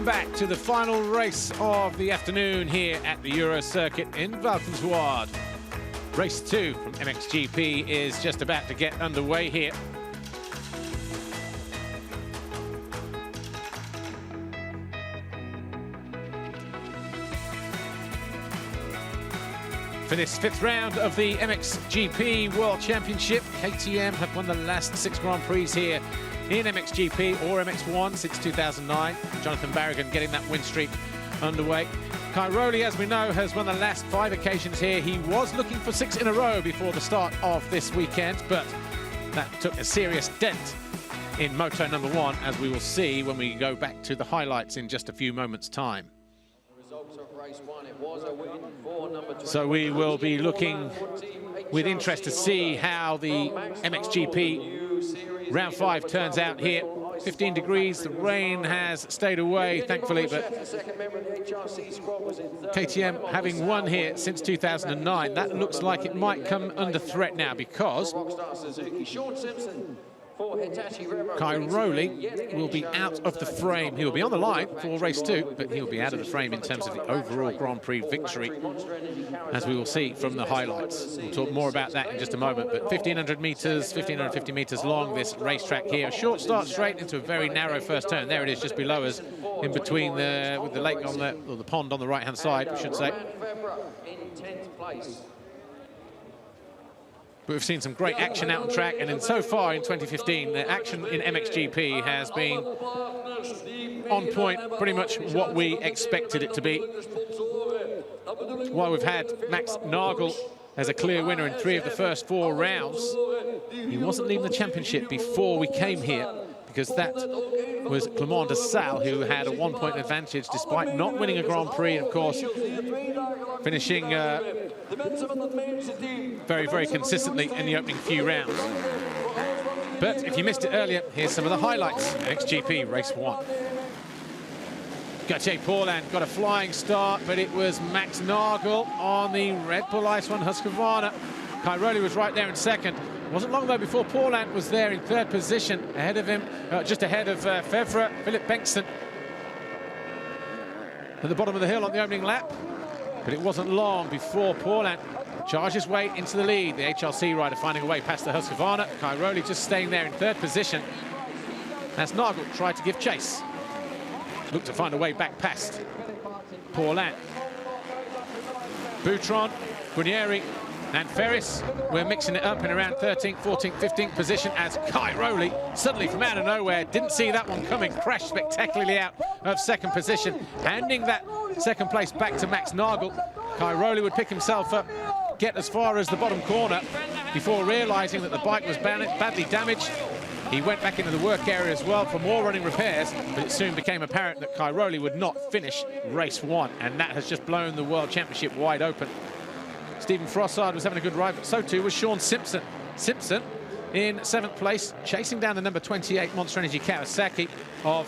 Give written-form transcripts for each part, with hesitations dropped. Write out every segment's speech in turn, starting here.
Welcome back to the final race of the afternoon here at the Euro Circuit in Valkenswaard. Race 2 from MXGP is just about to get underway here. For this 5th round of the MXGP World Championship, KTM have won the last 6 Grand Prix here in MXGP or MX1 since 2009. Jonathan Barragan getting that win streak underway. Kai Rowley, as we know, has won the last 5 occasions here. He was looking for 6 in a row before the start of this weekend, but that took a serious dent in Moto number 1, as we will see when we go back to the highlights in just a few moments' time. So we will be looking with interest to see how the MXGP round 5 turns out here. 15 degrees, the rain has stayed away, thankfully, but KTM having won here since 2009, that looks like it might come under threat now, because Kai Rowley will be out of the frame. He'll be on the line for race 2, but he'll be out of the frame in terms of the overall Grand Prix victory, as we will see from the highlights. We'll talk more about that in just a moment, but 1,500 meters, 1,550 meters long, this racetrack here. A short start straight into a very narrow first turn. There it is, just below us, in between with the lake on the, or the pond on the right-hand side, I should say. But we've seen some great action out on track, and so far in 2015, the action in MXGP has been on point, pretty much what we expected it to be. While we've had Max Nagel as a clear winner in 3 of the first 4 rounds, he wasn't leading the championship before we came here, because that was Clement de Salle, who had a 1-point advantage despite not winning a Grand Prix, and of course finishing very, very consistently in the opening few rounds. But if you missed it earlier, here's some of the highlights. MXGP race 1. Paulin got a flying start, but it was Max Nagel on the Red Bull Ice 1 Husqvarna. Kai Rowley was right there in second. It wasn't long though before Paulin was there in 3rd position, ahead of him, just ahead of Fevre, Philip Bengtson, at the bottom of the hill on the opening lap. But it wasn't long before Paulin charged his way into the lead. The HRC rider finding a way past the Husqvarna. Kai Rowley just staying there in 3rd position as Nagel tried to give chase. Looked to find a way back past Paulin. Boutron, Guarnieri and Ferris were mixing it up in around 13th, 14th, 15th position, as Kai Rowley suddenly from out of nowhere, didn't see that one coming, crashed spectacularly out of 2nd position, handing that 2nd place back to Max Nagel. Kai Rowley would pick himself up, get as far as the bottom corner before realizing that the bike was badly damaged. He went back into the work area as well for more running repairs, but it soon became apparent that Kai Rowley would not finish race 1, and that has just blown the World Championship wide open. Stephen Frossard was having a good ride, but so too was Sean Simpson. Simpson in 7th place, chasing down the number 28 Monster Energy Kawasaki of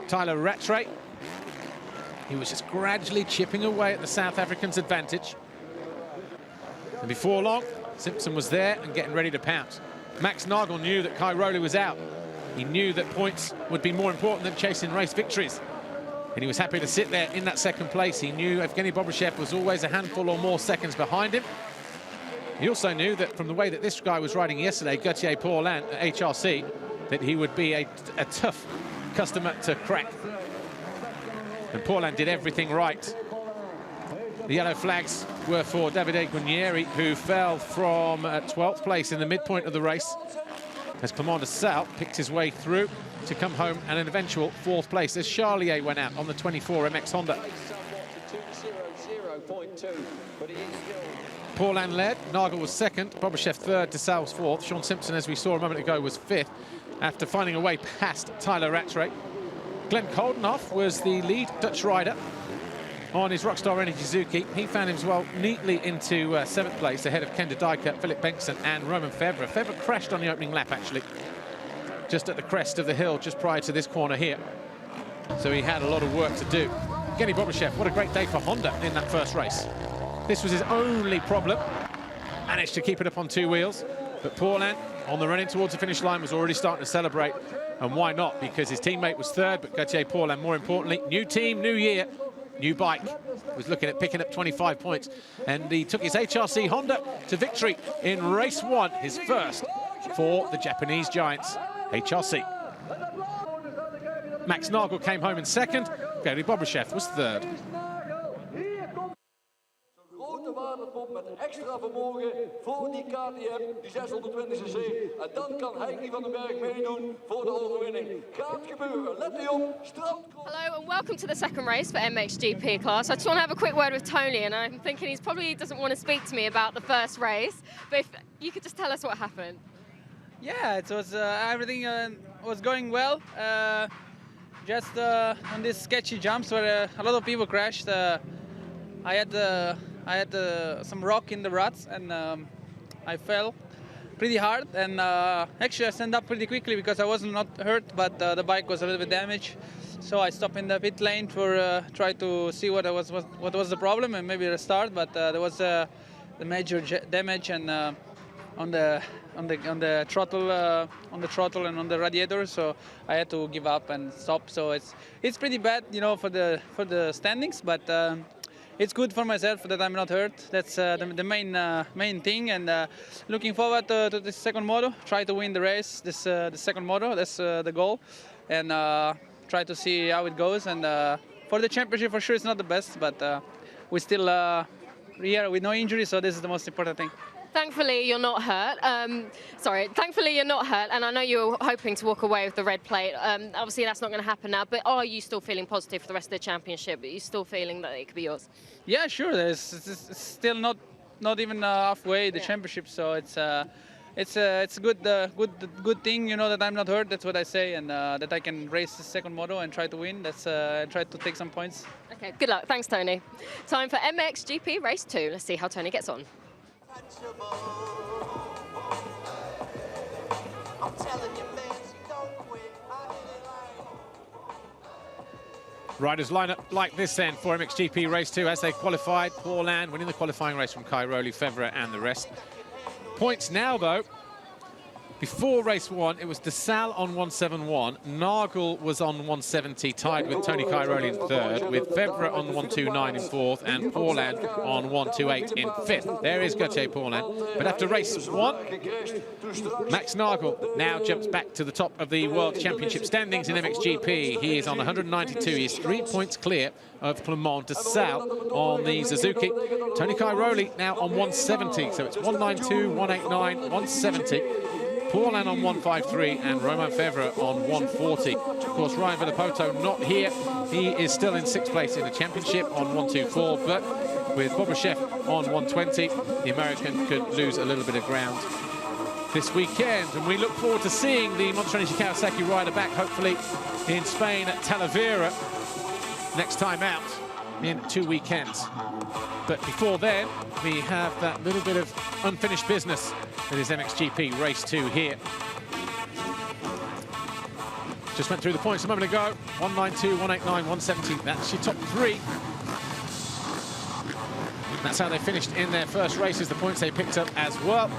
Tyler Rattray. He was just gradually chipping away at the South African's advantage. And before long, Simpson was there and getting ready to pounce. Max Nagel knew that Kai Rowley was out. He knew that points would be more important than chasing race victories. And he was happy to sit there in that 2nd place. He knew Evgeny Bobryshev was always a handful or more seconds behind him. He also knew that from the way that this guy was riding yesterday, Paulin at HRC, that he would be a tough customer to crack. And Paulin did everything right. The yellow flags were for Davide Guarnieri, who fell from 12th place in the midpoint of the race, as Clement de Salle picked his way through to come home and an eventual 4th place as Charlier went out on the 24 MX Honda. Paulin led, Nagel was 2nd, Bobryshev 3rd, de Salle was 4th. Sean Simpson, as we saw a moment ago, was 5th after finding a way past Tyler Rattray. Glenn Koldenhoff was the lead Dutch rider on his Rockstar Energy Suzuki. He found himself neatly into 7th place ahead of Ken de Dijker, Philip Bengtson and Roman Fevre. Fevre crashed on the opening lap, actually, just at the crest of the hill, just prior to this corner here. So he had a lot of work to do. Evgeny Bobryshev, what a great day for Honda in that first race. This was his only problem. Managed to keep it up on 2 wheels. But Paulin, on the run-in towards the finish line, was already starting to celebrate. And why not? Because his teammate was third, but Gauthier Paulin, more importantly, new team, new year, new bike, was looking at picking up 25 points. And he took his HRC Honda to victory in race 1, his first for the Japanese Giants HRC. Max Nagel came home in second. Gary Bobryshev was third. Grote waterpomp met extra vermogen voor die KTM, die 620cc. En dan kan Heikki van den Berg meedoen voor de overwinning. Gaat gebeuren, let u op, strandkroon. Hello and welcome to the second race for MXGP class. I just want to have a quick word with Tony, and I'm thinking he probably doesn't want to speak to me about the first race, but if you could just tell us what happened. Yeah, it was everything was going well. Just on these sketchy jumps where a lot of people crashed, I had some rock in the ruts, and I fell pretty hard. And actually, I stand up pretty quickly because I was not hurt, but the bike was a little bit damaged. So I stopped in the pit lane for try to see what was the problem and maybe restart. But there was the major damage and on the throttle and on the radiator, so I had to give up and stop. So it's pretty bad, you know, for the standings, but it's good for myself that I'm not hurt. That's the main thing, and looking forward to the second moto. Try to win the race, the second moto. That's the goal, and try to see how it goes. And for the championship, for sure, it's not the best, but we're still here with no injury, so this is the most important thing. Thankfully, you're not hurt. Thankfully you're not hurt, and I know you're hoping to walk away with the red plate. Obviously, that's not going to happen now, but are you still feeling positive for the rest of the championship? Are you still feeling that it could be yours? Yeah, sure. It's still not even halfway the championship, so it's a good thing, you know, that I'm not hurt. That's what I say, and that I can race the second moto and try to win. That's try to take some points. Okay, good luck. Thanks, Tony. Time for MXGP Race 2. Let's see how Tony gets on. I'm telling you, man, don't quit. Riders line up like this then for MXGP Race 2 as they qualified. Paulin winning the qualifying race from Kai Rowley, Fevre and the rest. Points now, though. Before race 1, it was De Salle on 171. Nagel was on 170, tied with Tony Kai Rowley in third, with Fevre on 129 in fourth, and Paulin on 128 in fifth. There is Gauthier Paulin. But after race 1, Max Nagel now jumps back to the top of the World Championship standings in MXGP. He is on 192. He's 3 points clear of Clement. De Salle on the Suzuki. Tony Kai Rowley now on 170. So it's 192, 189, 170. Paulin on 153 and Romain Fevre on 140. Of course, Ryan Villapoto not here. He is still in 6th place in the championship on 124, but with Bobryshev on 120, the American could lose a little bit of ground this weekend. And we look forward to seeing the Monster-Energy Kawasaki rider back, hopefully, in Spain at Talavera next time out in 2 weekends. But before then, we have that little bit of unfinished business that is MXGP Race 2 here. Just went through the points a moment ago. 192, 189, 170. That's your top 3. That's how they finished in their first races, the points they picked up as well.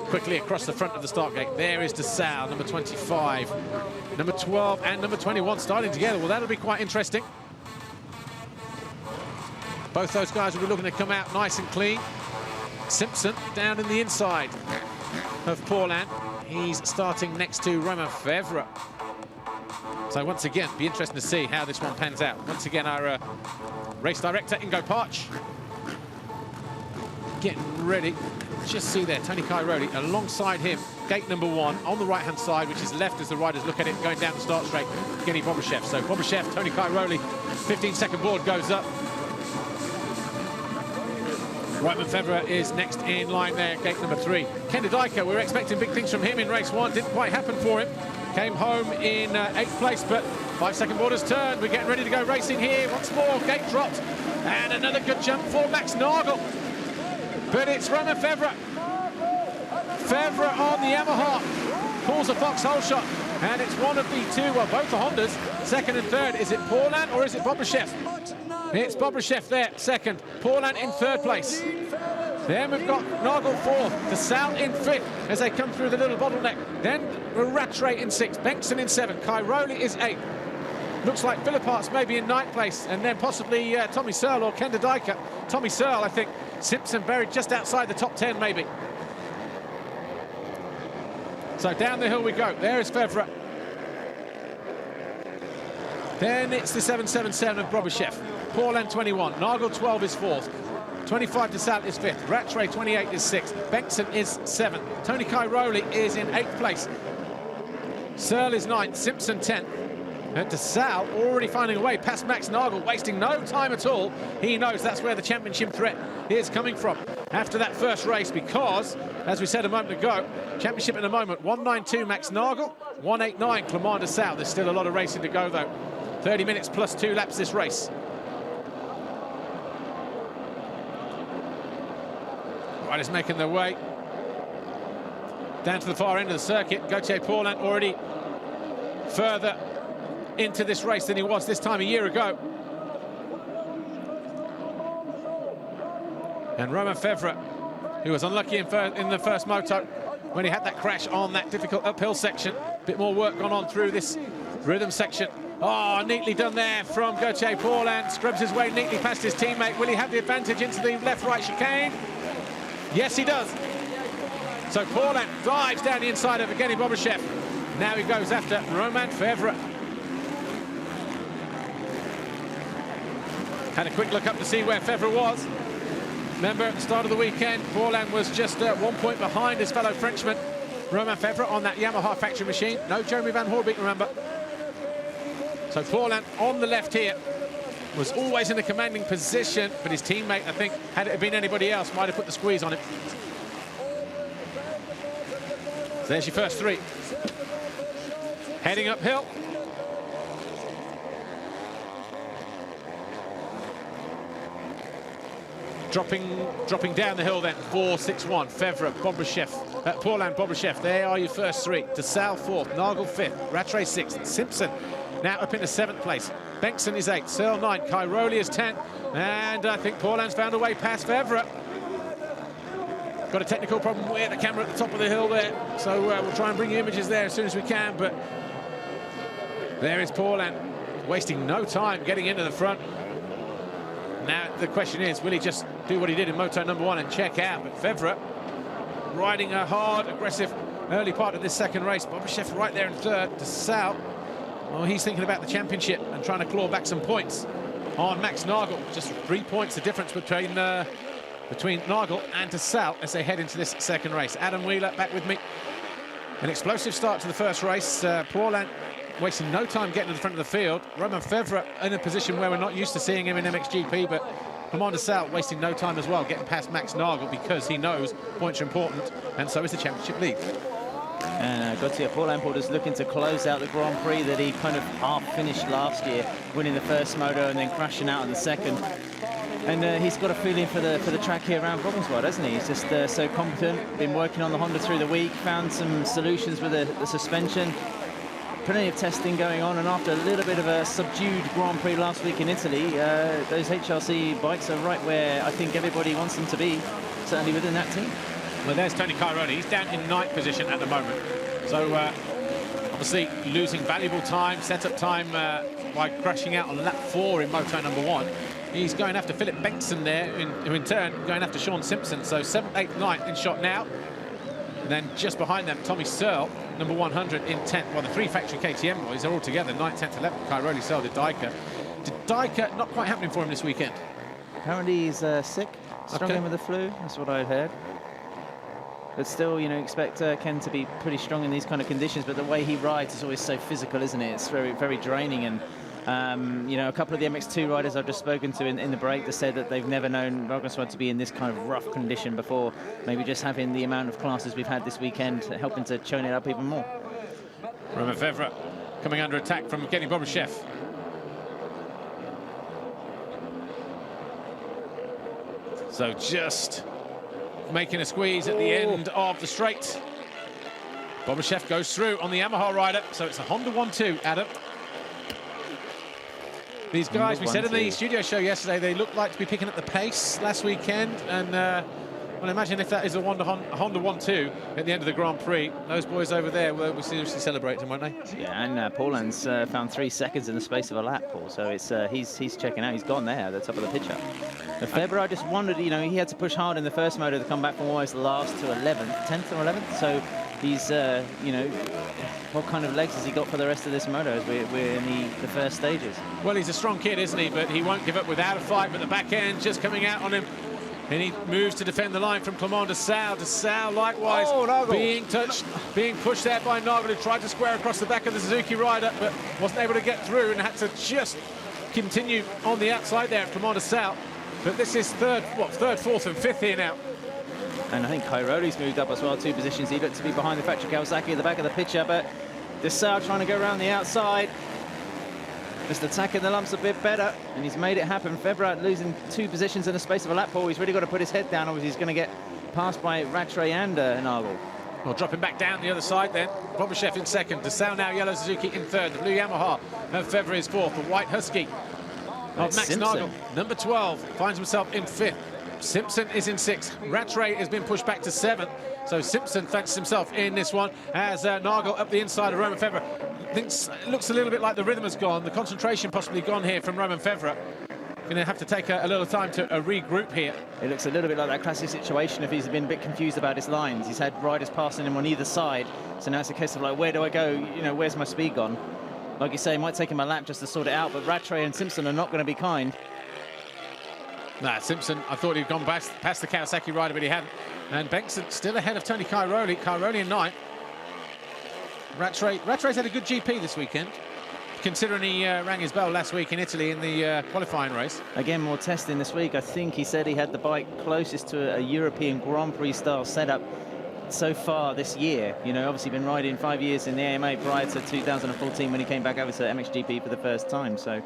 Quickly across the front of the start gate, there is De Salle, number 25. Number 12 and number 21 starting together. Well, that'll be quite interesting. Both those guys will be looking to come out nice and clean. Simpson down in the inside of Paulin. He's starting next to Romain Fevre. So once again, be interesting to see how this one pans out. Once again, our race director, Ingo Parch, getting ready. Just see there, Tony Kai Rowley alongside him. Gate number 1 on the right-hand side, which is left as the riders look at it, going down the start straight. Getting Bobryshev. So Bobryshev, Tony Kai Rowley, 15-second board goes up. Romain Fevre is next in line there, gate number 3. Ken Dyker, we were expecting big things from him in race 1. Didn't quite happen for him. Came home in 8th place, but 5-second board has turned. We're getting ready to go racing here. Once more, gate dropped. And another good jump for Max Nagel. But it's Romain Fevre. Fevre on the Yamaha. Pulls a foxhole shot. And it's one of the two, well, both the Hondas, second and third. Is it Paulin or is it Bobryshev? It's Bobryshev there, second. Paulin in third place. Then we've got Nagel 4th, DeSalle in 5th as they come through the little bottleneck. Then Rattray in 6th, Bengtson in 7th, Cairoli is 8th. Looks like Philip Hart's maybe in 9th place, and then possibly Tommy Searle or Ken de Dijker. Tommy Searle, I think. Simpson buried just outside the top 10, maybe. So down the hill we go. There is Fevre. Then it's the 777 of Brobyshev. Paulin 21, Nagel 12 is 4th. 25 DeSalle is 5th. Rattray 28 is 6th. Bengtson is 7th. Tony Cairoli is in 8th place. Searle is 9th. Simpson 10th. And DeSalle already finding a way past Max Nagel, wasting no time at all. He knows that's where the championship threat is coming from after that first race, because, as we said a moment ago, championship in a moment, 192 Max Nagel, 189 Clement DeSalle. There's still a lot of racing to go, though. 30 minutes plus 2 laps this race. Riders making their way down to the far end of the circuit. Gauthier Paulin already further into this race than he was this time a year ago. And Romain Fevre, who was unlucky in the first moto when he had that crash on that difficult uphill section. A bit more work gone on through this rhythm section. Oh, neatly done there from Gauthier Paulin. Scrubs his way neatly past his teammate. Will he have the advantage into the left-right chicane? Yes, he does. So Paulin dives down the inside of Evgeny Brobyshev. Now he goes after Romain Fevre. Had a quick look up to see where Fevre was. Remember, at the start of the weekend, Paulin was just 1 point behind his fellow Frenchman, Romain Fevre, on that Yamaha factory machine. No Jeremy Van Hoorbeek, remember. So Paulin on the left here was always in a commanding position, but his teammate, I think, had it been anybody else, might have put the squeeze on him. So there's your first 3. Heading uphill. Dropping down the hill then, 4-6-1, Fevre, Brobyshev, Paulin, Brobyshev. There are your first 3. DeSalle 4th, Nagel 5th, Rattray 6th, Simpson now up into 7th place. Bengtson is 8th, Searle 9th, Cairoli is 10th, and I think Paulin's found a way past Fevre. Got a technical problem with the camera at the top of the hill there, so we'll try and bring you images there as soon as we can, but there is Paulin, wasting no time getting into the front. Now the question is, will he just do what he did in moto number 1 and check out? But Fevre riding a hard, aggressive early part of this second race. Brobyshev right there in 3rd. DeSalle, well, he's thinking about the championship and trying to claw back some points on Max Nagel. Just 3 points the difference between Nagel and DeSalle as they head into this second race. Adam Wheeler back with me. An explosive start to the first race. Paulin wasting no time getting to the front of the field. Romain Fevre in a position where we're not used to seeing him in MXGP, but Clement DeSalle wasting no time as well, getting past Max Nagel because he knows points are important, and so is the championship lead. And Gauthier Paulin is looking to close out the Grand Prix that he kind of half-finished last year, winning the first moto and then crashing out in the second. And he's got a feeling for the track here around Brobyshev, hasn't he? He's just so competent, been working on the Honda through the week, found some solutions with the suspension. Plenty of testing going on, and after a little bit of a subdued Grand Prix last week in Italy, those HRC bikes are right where I think everybody wants them to be, certainly within that team. Well, there's Tony Cairoli. He's down in 9th position at the moment. So, obviously, losing valuable time, setup time by crashing out on lap 4 in moto number 1. He's going after Philip Bengtson there, who in turn going after Sean Simpson. So 7th, 8th, 9th in shot now. And then just behind them, Tommy Searle, number 100 in 10th. Well, the 3 factory KTM boys are all together, 9th, 10th, 11th. Cairoli, Searle, de Dijker. De Dijker, not quite happening for him this weekend. Apparently he's sick, struggling with the flu. That's what I heard. But still, you know, expect Ken to be pretty strong in these kind of conditions. But the way he rides is always so physical, isn't it? It's very, very draining. And, you know, a couple of the MX2 riders I've just spoken to in the break, they said that they've never known Brobyshev to be in this kind of rough condition before. Maybe just having the amount of classes we've had this weekend helping to churn it up even more. Romain Fevre coming under attack from Evgeny Brobyshev. So just making a squeeze at the end of the straight. Brobyshev goes through on the Yamaha rider, so it's a Honda 1-2, Adam. These guys, we said in the studio show yesterday, they looked like to be picking up the pace last weekend, and Well, imagine if that is a Honda 1-2 at the end of the Grand Prix. Those boys over there will seriously celebrating, won't they? Yeah, and Paulin's found 3 seconds in the space of a lap, Paul. So it's he's checking out. He's gone there at the top of the picture. Weber, I just wondered, you know, he had to push hard in the first motor to come back from almost last to 11th, 10th or 11th. So he's, you know, what kind of legs has he got for the rest of this moto as we're in the first stages? Well, he's a strong kid, isn't he? But he won't give up without a fight. But the back end just coming out on him. And he moves to defend the line from Clement de Sal. De Sal, likewise, being touched, being pushed there by Nagel, who tried to square across the back of the Suzuki rider, but wasn't able to get through and had to just continue on the outside there at Clement de Sal. But this is third, fourth, and fifth here now. And I think Cairoli's moved up as well, 2 positions. He looked to be behind the factory Kawasaki at the back of the picture, but de Sal trying to go around the outside. Just attacking the lumps a bit better, and he's made it happen. Febvre losing 2 positions in the space of a lap, Paul. He's really got to put his head down, or he's going to get passed by Rattray and Nagel. Well, dropping back down the other side then. Bobryshev in second. De Sal now, yellow Suzuki in third. The blue Yamaha of Febvre is fourth. The white Husky of Max Nagel, number 12, finds himself in fifth. Simpson is in sixth. Rattray has been pushed back to seventh. So Simpson fancies himself in this one as Nagel up the inside of Romain Febvre. It looks a little bit like the rhythm has gone, the concentration possibly gone here from Romain Febvre. Going to have to take a little time to regroup here. It looks a little bit like that classic situation if he's been a bit confused about his lines. He's had riders passing him on either side, so now it's a case of like, where do I go? You know, where's my speed gone? Like you say, it might take him a lap just to sort it out, but Rattray and Simpson are not going to be kind. Nah, Simpson, I thought he'd gone past the Kawasaki rider, but he hadn't. And Bengtson still ahead of Tony Cairoli. Cairoli in ninth. Rattray's had a good GP this weekend, considering he rang his bell last week in Italy in the qualifying race. Again, more testing this week. I think he said he had the bike closest to a European Grand Prix style setup so far this year. You know, obviously been riding 5 years in the AMA prior to 2014 when he came back over to MXGP for the first time. So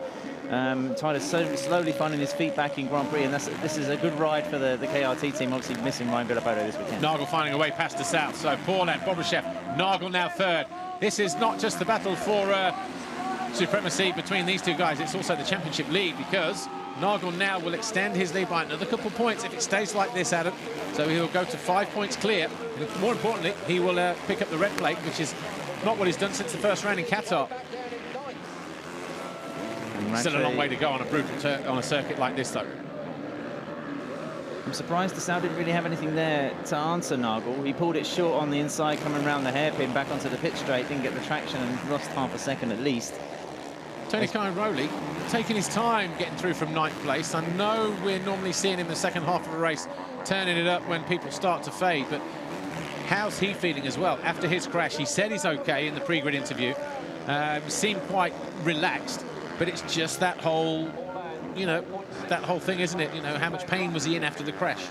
Tyler's slowly finding his feet back in Grand Prix, and this is a good ride for the KRT team, obviously missing Ryan Villapoto this weekend. Nagel finding a way past the south, so Paulin, Bobryshev, Nagel now third. This is not just the battle for supremacy between these 2 guys, it's also the championship lead, because Nagel now will extend his lead by another couple of points if it stays like this, Adam. So he'll go to 5 points clear. And more importantly, he will pick up the red plate, which is not what he's done since the first round in Qatar. Still a long way to go on a brutal on a circuit like this, though. I'm surprised de Sal didn't really have anything there to answer Nagel. He pulled it short on the inside, coming around the hairpin, back onto the pit straight, didn't get the traction and lost half a second at least. Tony Cairoli taking his time getting through from 9th place. I know we're normally seeing him the second half of a race turning it up when people start to fade, but how's he feeling as well after his crash? He said he's okay in the pre-grid interview. Seemed quite relaxed, but it's just that whole, you know, that whole thing, isn't it? You know, how much pain was he in after the crash?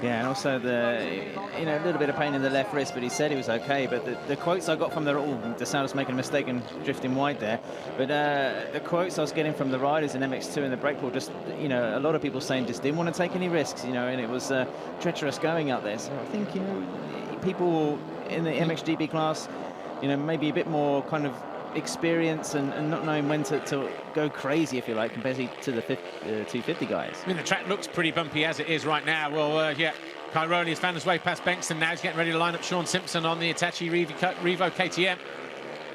Yeah, and also a little bit of pain in the left wrist, but he said he was okay. But the quotes I got from de Sal was making a mistake and drifting wide there. But the quotes I was getting from the riders in MX2 and the brake pool, just, you know, a lot of people saying just didn't want to take any risks, you know, and it was treacherous going up there. So I think, you know, people in the MXGP class, you know, maybe a bit more kind of experience and not knowing when to go crazy, if you like, compared to the 250 guys. I mean, the track looks pretty bumpy as it is right now. Well, yeah, Cairoli has found his way past Bengtson. Now he's getting ready to line up Sean Simpson on the Hitachi Revo KTM,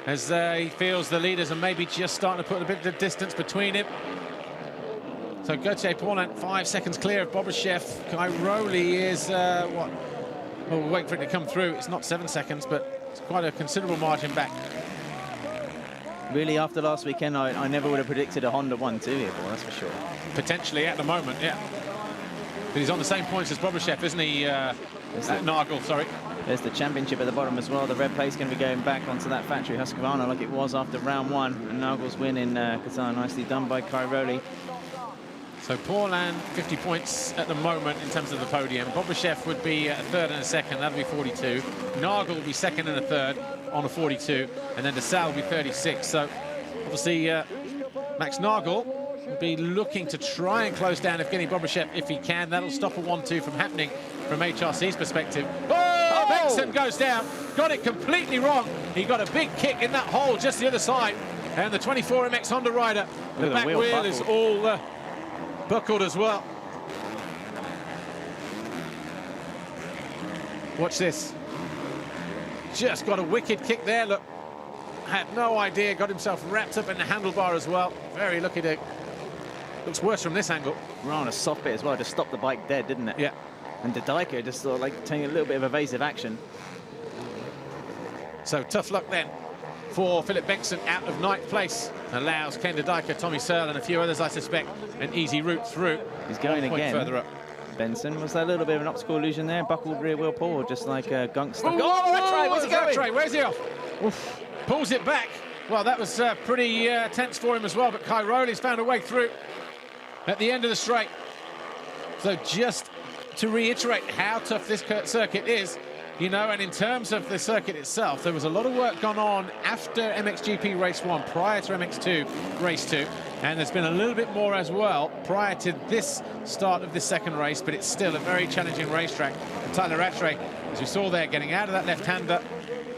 as he feels the leaders are maybe just starting to put a bit of distance between him. So Gauthier Paulin 5 seconds clear of Bobryshev. Cairoli is what? Well, we'll wait for it to come through. It's not 7 seconds, but it's quite a considerable margin back. Really, after last weekend, I never would have predicted a Honda 1-2 here, Paul, that's for sure. Potentially at the moment, yeah. But he's on the same points as Bobryshev, isn't he? Nagel, sorry. There's the championship at the bottom as well. The red plate's going to be going back onto that factory Husqvarna like it was after round 1. And Nagel's win in Qatar, nicely done by Cairoli. So Paulin, 50 points at the moment in terms of the podium. Bobryshev would be a third and a second, that'll be 42. Nagel will be second and a third on a 42, and then de Sal will be 36. So obviously Max Nagel will be looking to try and close down Evgeny Bobryshev if he can. That'll stop a 1-2 from happening from HRC's perspective. Oh! Bengtson goes down, got it completely wrong. He got a big kick in that hole just the other side, and the 24 MX Honda rider, the back wheel is all buckled as well. Watch this. Just got a wicked kick there, look. Had no idea, got himself wrapped up in the handlebar as well. Very lucky to... Looks worse from this angle. Right on a soft bit as well, just stopped the bike dead, didn't it? Yeah. And Didika just sort of like taking a little bit of evasive action. So tough luck then for Philip Bengtson out of 9th place. Allows Ken Didika, Tommy Searle and a few others, I suspect, an easy route through. He's going again. Further up. Benson, was that a little bit of an optical illusion there? Buckled rear wheel pull, or just like Gunk stuff? Oh, that's right. Where's he going? Where's he off? Oof. Pulls it back. Well, that was pretty tense for him as well, but Kai Rowley's found a way through at the end of the straight. So just to reiterate how tough this circuit is, you know, and in terms of the circuit itself, there was a lot of work gone on after MXGP Race 1, prior to MX2 Race 2, and there's been a little bit more as well prior to this start of this second race, but it's still a very challenging racetrack. And Tyler Rattray, as we saw there, getting out of that left-hander,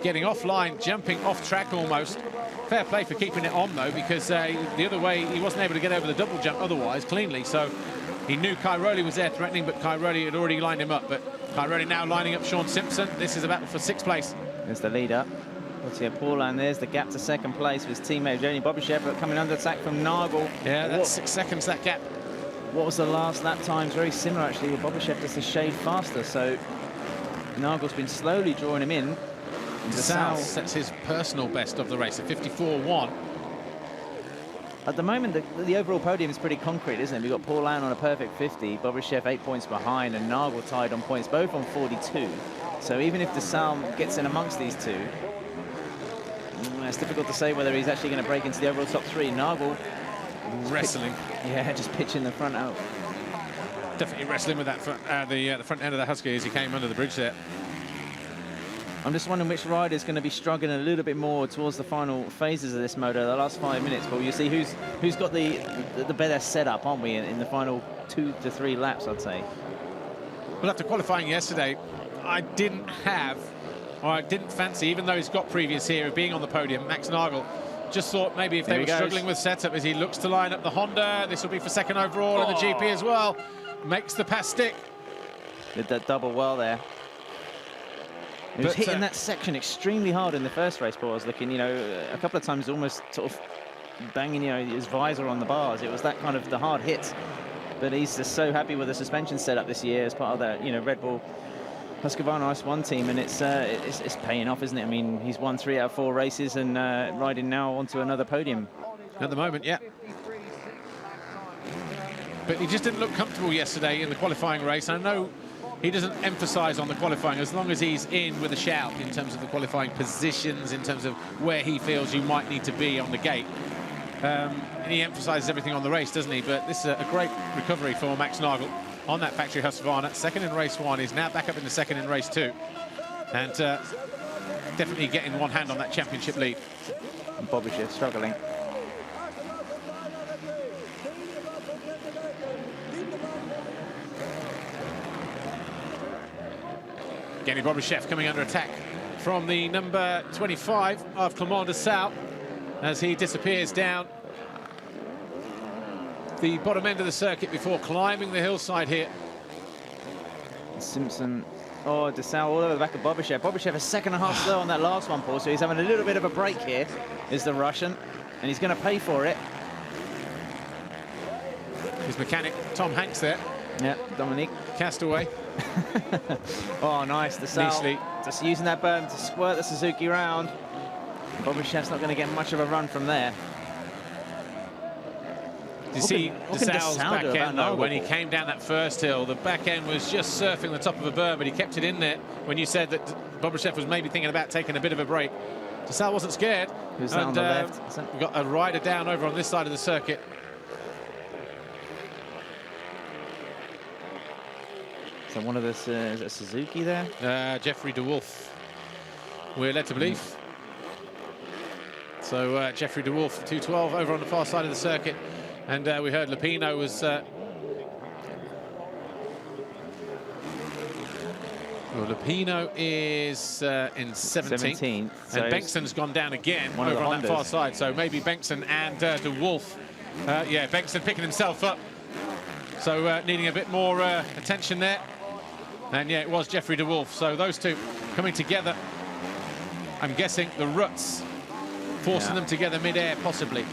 getting offline, jumping off track almost. Fair play for keeping it on, though, because the other way, he wasn't able to get over the double jump otherwise, cleanly, so he knew Kai Rowley was there threatening, but Kai Rowley had already lined him up. But Kai Rowley now lining up Sean Simpson. This is a battle for 6th place. There's the leader. Gauthier Paulin, there's the gap to 2nd place with his teammate Jeremy Bobyshev, but coming under attack from Nagel. Yeah, that's 6 seconds, that gap. What was the last lap times? Very similar, actually, with Bobyshev just a shade faster. So Nagel's been slowly drawing him in. DeSalle sets his personal best of the race, a 54.1. At the moment, the overall podium is pretty concrete, isn't it? We've got Paulin on a perfect 50, Bobyshev 8 points behind, and Nagel tied on points, both on 42. So even if DeSalle gets in amongst these two, it's difficult to say whether he's actually going to break into the overall top 3. Nagel wrestling. Just pitching the front out. Definitely wrestling with that front, the front end of the Husky as he came under the bridge there. I'm just wondering which rider is going to be struggling a little bit more towards the final phases of this moto, the last 5 minutes. But you see who's got the better setup, aren't we, in the final 2 to 3 laps, I'd say. Well, after qualifying yesterday, I didn't fancy, even though he's got previous here of being on the podium, Max Nagel. Just thought maybe if they were struggling with setup as he looks to line up the Honda, this will be for 2nd overall in the GP as well. Makes the pass stick. Did that double well there. He was hitting that section extremely hard in the first race, but I was looking, you know, a couple of times almost sort of banging, you know, his visor on the bars. It was that kind of the hard hits. But he's just so happy with the suspension setup this year as part of that, you know, Red Bull Husqvarna RS1 team, and it's paying off, isn't it? I mean, he's won 3 out of 4 races and riding now onto another podium. At the moment, yeah. But he just didn't look comfortable yesterday in the qualifying race. I know he doesn't emphasise on the qualifying as long as he's in with a shout in terms of the qualifying positions, in terms of where he feels you might need to be on the gate. And he emphasises everything on the race, doesn't he? But this is a great recovery for Max Nagel on that factory Husqvarna. 2nd in race 1, he's now back up in the 2nd in race 2. And definitely getting one hand on that championship lead. And Bobyshev struggling. Genny Bobyshev coming under attack from the number 25 of Clement DeSalle as he disappears down the bottom end of the circuit before climbing the hillside here. Simpson, DeSalle all over the back of Bobyshev. Bobyshev a 2.5 slow on that last one, Paul, so he's having a little bit of a break here, is the Russian, and he's going to pay for it. His mechanic, Tom Hanks there. Yeah, Dominique. Castaway. Oh, nice, DeSalle. Nicely. Just using that berm to squirt the Suzuki round. Bobyshev's not going to get much of a run from there. You see DeSalle's back end, though, when he came down that first hill, the back end was just surfing the top of a berm, but he kept it in there when you said that Bobyshev was maybe thinking about taking a bit of a break. DeSalle wasn't scared. Who's that on the left? We've got a rider down over on this side of the circuit. So one of this, is it Suzuki there? Jeffrey DeWolf, we're led to believe. So Jeffrey DeWolf, 212 over on the far side of the circuit. And we heard Lupino was... Lupino is in 17th. So and Bengtson's gone down again over on that far side. So maybe Bengtson and DeWolf. Yeah, Bengtson picking himself up. So needing a bit more attention there. And yeah, it was Jeffrey de Wolf. So those two coming together. I'm guessing the ruts forcing them together mid-air, possibly.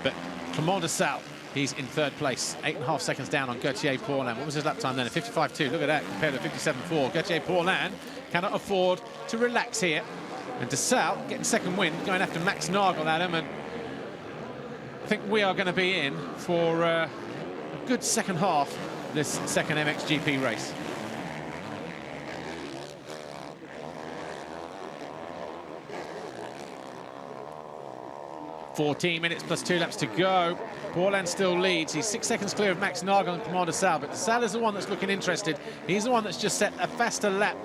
But Clement de Sal, he's in third place, 8.5 seconds down on Gauthier Paulin. What was his lap time then? A 55.2. Look at that, compared to 57.4. Gauthier Paulin cannot afford to relax here. And de Sal getting second win, going after Max Nagel, Adam. And I think we are going to be in for a good second half this second MXGP race. 14 minutes plus 2 laps to go. Paulin still leads. He's 6 seconds clear of Max Nagel and Clement de Sal, but de Sal is the one that's looking interested. He's the one that's just set a faster lap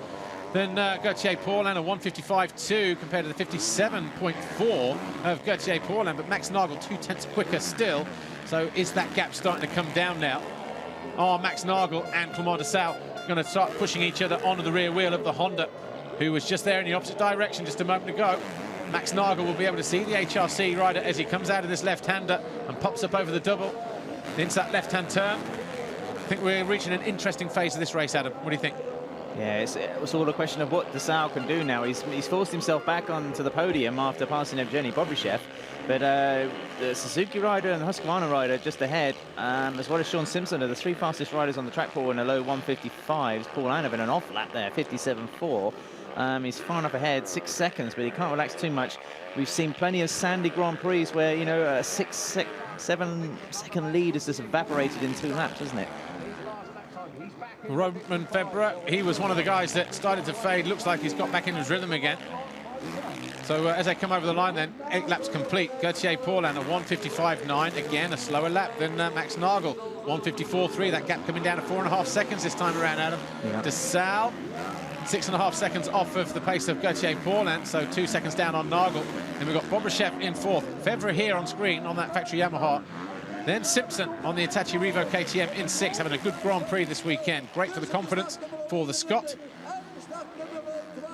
than Gauthier Paulin, a 155.2 compared to the 57.4 of Gauthier Paulin, but Max Nagel 2/10 quicker still. So is that gap starting to come down now? Are Max Nagel and Clement de Sal going to start pushing each other onto the rear wheel of the Honda, who was just there in the opposite direction just a moment ago? Max Nagel will be able to see the HRC rider as he comes out of this left-hander and pops up over the double into that left-hand turn. I think we're reaching an interesting phase of this race, Adam. What do you think? Yeah, it's all a question of what de Sal can do now. He's forced himself back onto the podium after passing Evgeny Bobryshev, but the Suzuki rider and the Husqvarna rider just ahead, as well as Sean Simpson, are the three fastest riders on the track for in a low 155s. Paulin having an off lap there, 57.4. He's far enough ahead, 6 seconds, but he can't relax too much. We've seen plenty of sandy Grand Prix where, you know, a 7 second lead has just evaporated in 2 laps, hasn't it? Roman Febvre, he was one of the guys that started to fade. Looks like he's got back in his rhythm again. So as they come over the line then, 8 laps complete. Gauthier Paulin, a 155.9, again a slower lap than Max Nagel, 154.3. That gap coming down to 4.5 seconds this time around, Adam. Yeah. De Sal, 6.5 seconds off of the pace of Gauthier Paulin, so 2 seconds down on Nagel. Then we've got Bobryshev in 4th. Febvre here on screen on that factory Yamaha. Then Simpson on the Hitachi Revo KTM in 6th, having a good Grand Prix this weekend. Great for the confidence for the Scot.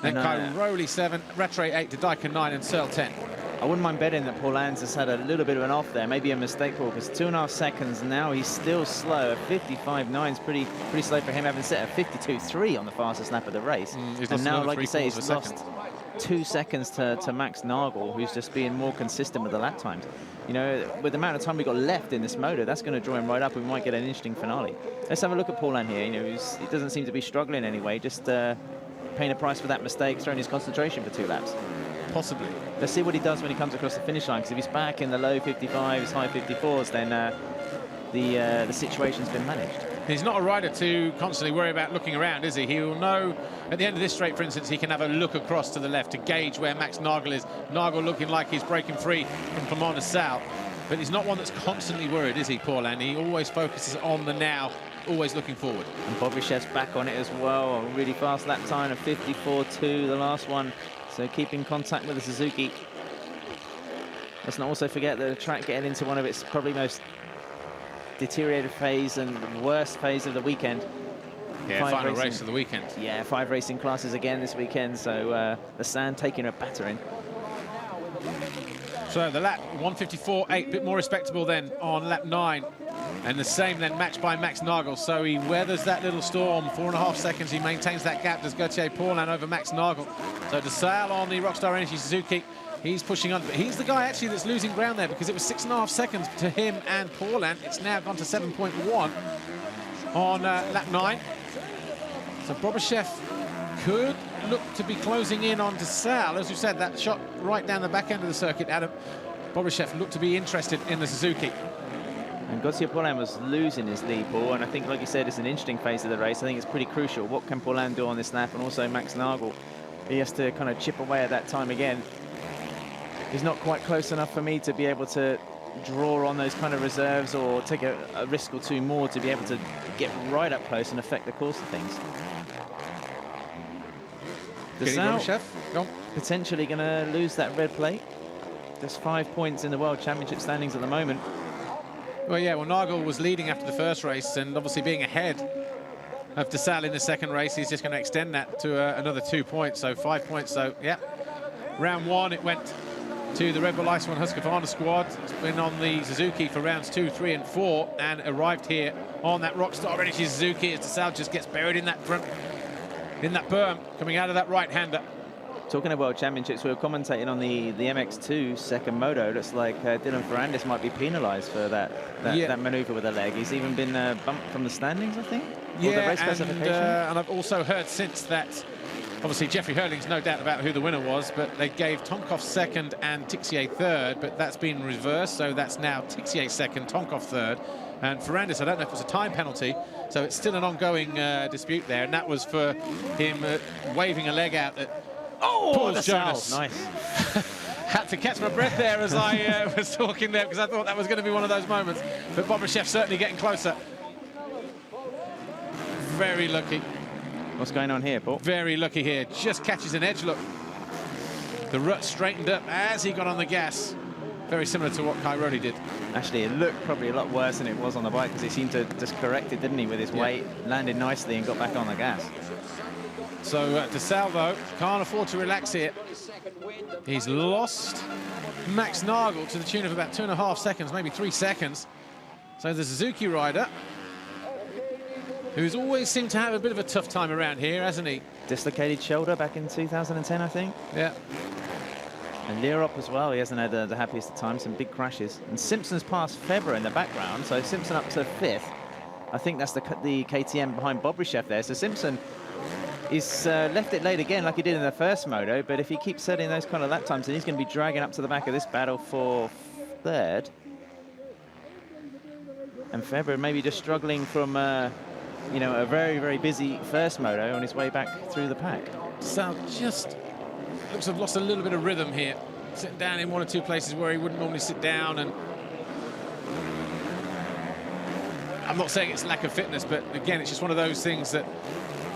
Then Cairoli 7, Rattray 8, Didika 9, and Searle 10. I wouldn't mind betting that Paulin's has had a little bit of an off there, maybe a mistake call, because 2.5 seconds now, he's still slow. 55.9 is pretty slow for him, having set a 52.3 on the fastest lap of the race. And now, like you say, he's lost 2 seconds to Max Nagel, who's just being more consistent with the lap times. You know, with the amount of time we've got left in this motor, that's going to draw him right up. We might get an interesting finale. Let's have a look at Paulin here. You know, he doesn't seem to be struggling anyway, just paying a price for that mistake, throwing his concentration for 2 laps. Possibly. Let's see what he does when he comes across the finish line, because if he's back in the low 55s, high 54s, then the situation's been managed. He's not a rider to constantly worry about looking around, is he? He will know at the end of this straight, for instance, he can have a look across to the left to gauge where Max Nagel is. Nagel looking like he's breaking free from Clement de Sal, but he's not one that's constantly worried, is he, Paulin? He always focuses on the now, always looking forward. And Bobrysev's back on it as well. A really fast lap time of 54.2, the last one. So keeping contact with the Suzuki. Let's not also forget the track getting into one of its probably most deteriorated phase and worst phase of the weekend. Yeah, final race of the weekend. Yeah, 5 racing classes again this weekend, so the sand taking a battering. So the lap 154.8, bit more respectable then on lap 9, and the same then matched by Max Nagel. So he weathers that little storm, 4.5 seconds. He maintains that gap. Does Gauthier Paulin over Max Nagel. So de Sal on the Rockstar Energy Suzuki, he's pushing on. But he's the guy actually that's losing ground there, because it was 6.5 seconds to him and Paulin. It's now gone to 7.1 on lap 9. So Bobryshev could look to be closing in on de Sal. As you said, that shot right down the back end of the circuit, Adam. Bobryshev looked to be interested in the Suzuki. And Gauthier Paulin was losing his lead, Paul, and I think, like you said, it's an interesting phase of the race. I think it's pretty crucial. What can Paulin do on this lap? And also Max Nagel, he has to kind of chip away at that time again. He's not quite close enough for me to be able to draw on those kind of reserves or take a risk or two more to be able to get right up close and affect the course of things. De Sal potentially going to lose that red plate. There's 5 points in the World Championship standings at the moment. Well, yeah, well, Nagel was leading after the first race, and obviously being ahead of de Sal in the second race, he's just going to extend that to another 2 points, so 5 points. So, yeah, round 1, it went to the Red Bull Ice One Husqvarna squad. It's been on the Suzuki for rounds 2, 3, and 4, and arrived here on that Rockstar Energy Suzuki as de Sal just gets buried in that front in that berm coming out of that right-hander. Talking of World Championships, we were commentating on the MX2 second moto. Looks like Dylan Ferrandis might be penalised for that manoeuvre with the leg. He's even been bumped from the standings, I think, or the race classification. And I've also heard since that, obviously Jeffrey Hurling's no doubt about who the winner was, but they gave Tonkov second and Tixier third, but that's been reversed, so that's now Tixier second, Tonkov third. And Ferrandis, I don't know if it was a time penalty, so it's still an ongoing dispute there, and that was for him waving a leg out at Paul Jonas. Nice. Had to catch my breath there as I was talking there, because I thought that was going to be one of those moments. But Bobryshev certainly getting closer. Very lucky. What's going on here, Paul? Very lucky here. Just catches an edge, look. The rut straightened up as he got on the gas. Very similar to what Cairoli did. Actually, it looked probably a lot worse than it was on the bike, because he seemed to just correct it, didn't he, with his weight, landed nicely and got back on the gas. So DeSalvo can't afford to relax here. He's lost Max Nagel to the tune of about 2.5 seconds, maybe 3 seconds. So the Suzuki rider, who's always seemed to have a bit of a tough time around here, hasn't he? Dislocated shoulder back in 2010, I think. Yeah. And Lierop as well, he hasn't had the happiest of times, some big crashes. And Simpson's passed Febvre in the background, so Simpson up to 5th. I think that's the KTM behind Bobryshev there. So Simpson is left it late again like he did in the first moto, but if he keeps setting those kind of lap times, then he's going to be dragging up to the back of this battle for 3rd. And Febvre maybe just struggling from, you know, a very, very busy first moto on his way back through the pack. So just looks to have lost a little bit of rhythm here. Sitting down in 1 or 2 places where he wouldn't normally sit down, and I'm not saying it's lack of fitness, but again, it's just one of those things that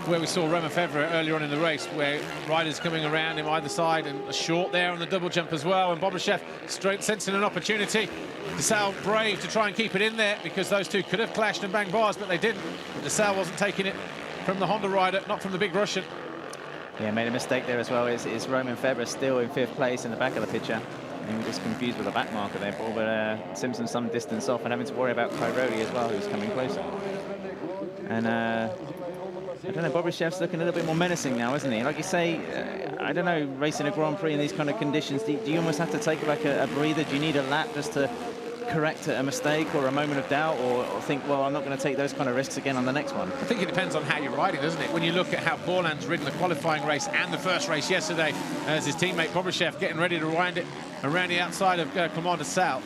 where we saw Romain Febvre earlier on in the race, where riders coming around him either side, and a short there on the double jump as well, and Bobryshev straight sensing an opportunity. DeSalle brave to try and keep it in there, because those two could have clashed and banged bars, but they didn't. DeSalle wasn't taking it from the Honda rider, not from the big Russian. Yeah, made a mistake there as well. Is Romain Febvre still in 5th place in the back of the picture? And we're just confused with the back marker there, Paul, but Simpson some distance off and having to worry about Cairoli as well, who's coming closer. And I don't know, Bobryshev's looking a little bit more menacing now, isn't he? Like you say, I don't know, racing a Grand Prix in these kind of conditions, do you almost have to take like a breather? Do you need a lap just to correct a mistake or a moment of doubt, or think, well, I'm not going to take those kind of risks again on the next one? I think it depends on how you're riding, doesn't it? When you look at how Paulin's ridden the qualifying race and the first race yesterday, as his teammate Bobryshev getting ready to wind it around the outside of Clement de Sal.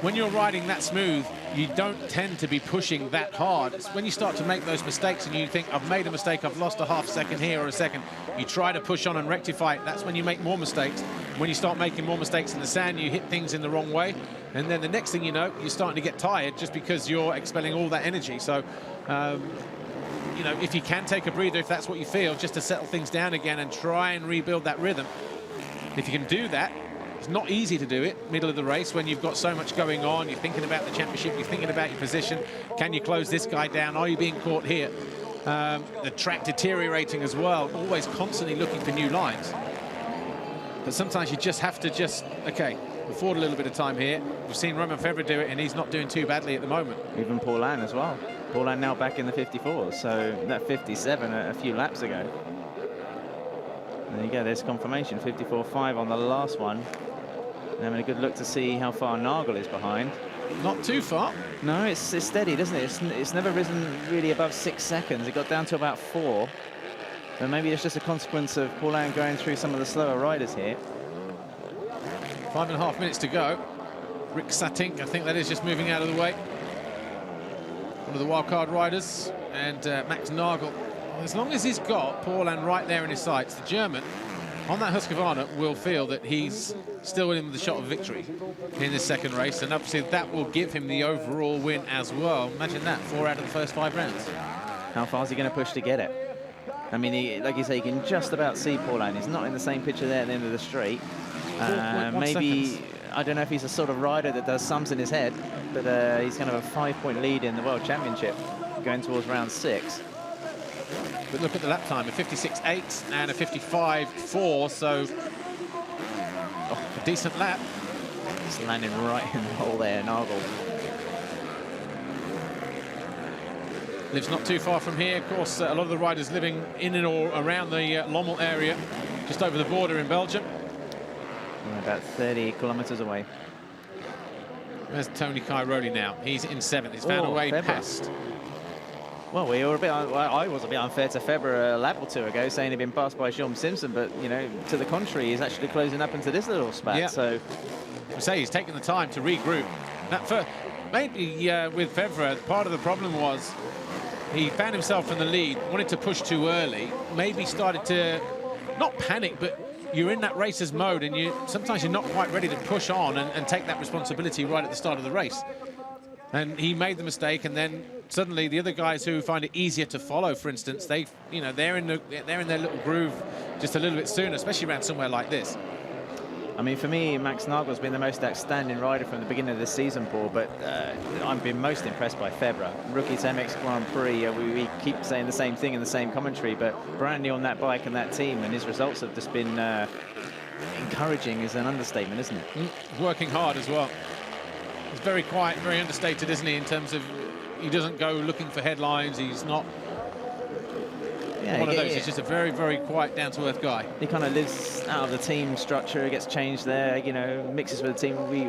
When you're riding that smooth, you don't tend to be pushing that hard. It's when you start to make those mistakes and you think, I've made a mistake, I've lost a half second here or a second, you try to push on and rectify it. That's when you make more mistakes. When you start making more mistakes in the sand, you hit things in the wrong way. And then the next thing you know, you're starting to get tired just because you're expelling all that energy. So, you know, if you can take a breather, if that's what you feel, just to settle things down again and try and rebuild that rhythm. If you can do that, it's not easy to do it middle of the race when you've got so much going on. You're thinking about the championship, you're thinking about your position. Can you close this guy down? Are you being caught here? The track deteriorating as well, always constantly looking for new lines. But sometimes you just have to okay, afford a little bit of time here. We've seen Romain Febvre do it, and he's not doing too badly at the moment. Even Paulin as well. Paulin now back in the 54s, so that 57 a few laps ago. There you go, there's confirmation, 54.5 on the last one. And having a good look to see how far Nagel is behind. Not too far. No, it's steady, doesn't it? It's never risen really above 6 seconds. It got down to about 4. And maybe it's just a consequence of Paulin going through some of the slower riders here. 5.5 minutes to go. Rick Satink, I think that is, just moving out of the way. One of the wildcard riders. And Max Nagel. As long as he's got Paulin right there in his sights, the German on that Husqvarna will feel that he's still in the shot of victory in this second race, and obviously that will give him the overall win as well. Imagine that, 4 out of the first 5 rounds. How far is he going to push to get it? I mean, like you say, you can just about see Paulin. He's not in the same picture there at the end of the straight. Maybe, seconds. I don't know if he's a sort of rider that does sums in his head, but he's kind of a 5-point lead in the World Championship going towards round 6. But look at the lap time, a 56.8 and a 55.4, so a decent lap. Just landing right in the hole there, Nagel. lives not too far from here. Of course, a lot of the riders living in and or around the Lommel area, just over the border in Belgium. We're about 30 kilometers away. There's Tony Cairoli now. He's in 7th. He's found a way past. Well, we were a bit. I was a bit unfair to Febvre a lap or two ago, saying he'd been passed by Jean Simpson, but you know, to the contrary, he's actually closing up into this little spat. Yeah. So, I say he's taking the time to regroup. Maybe with Febvre, part of the problem was he found himself in the lead, wanted to push too early, maybe started to not panic, but you're in that racer's mode, and sometimes you're not quite ready to push on and take that responsibility right at the start of the race. And he made the mistake, and then suddenly the other guys who find it easier to follow, for instance, they're in their little groove just a little bit sooner, especially around somewhere like this. I mean, for me, Max Nagel's been the most outstanding rider from the beginning of the season, Paul, but I've been most impressed by Febvre. Rookie to MX Grand Prix, we keep saying the same thing in the same commentary, but brand new on that bike and that team, and his results have just been encouraging is an understatement, isn't it? Working hard as well. He's very quiet, very understated, isn't he, in terms of he doesn't go looking for headlines. He's not one of those. He's just a very, very quiet, down-to-earth guy. He kind of lives out of the team structure. He gets changed there, you know, mixes with the team. We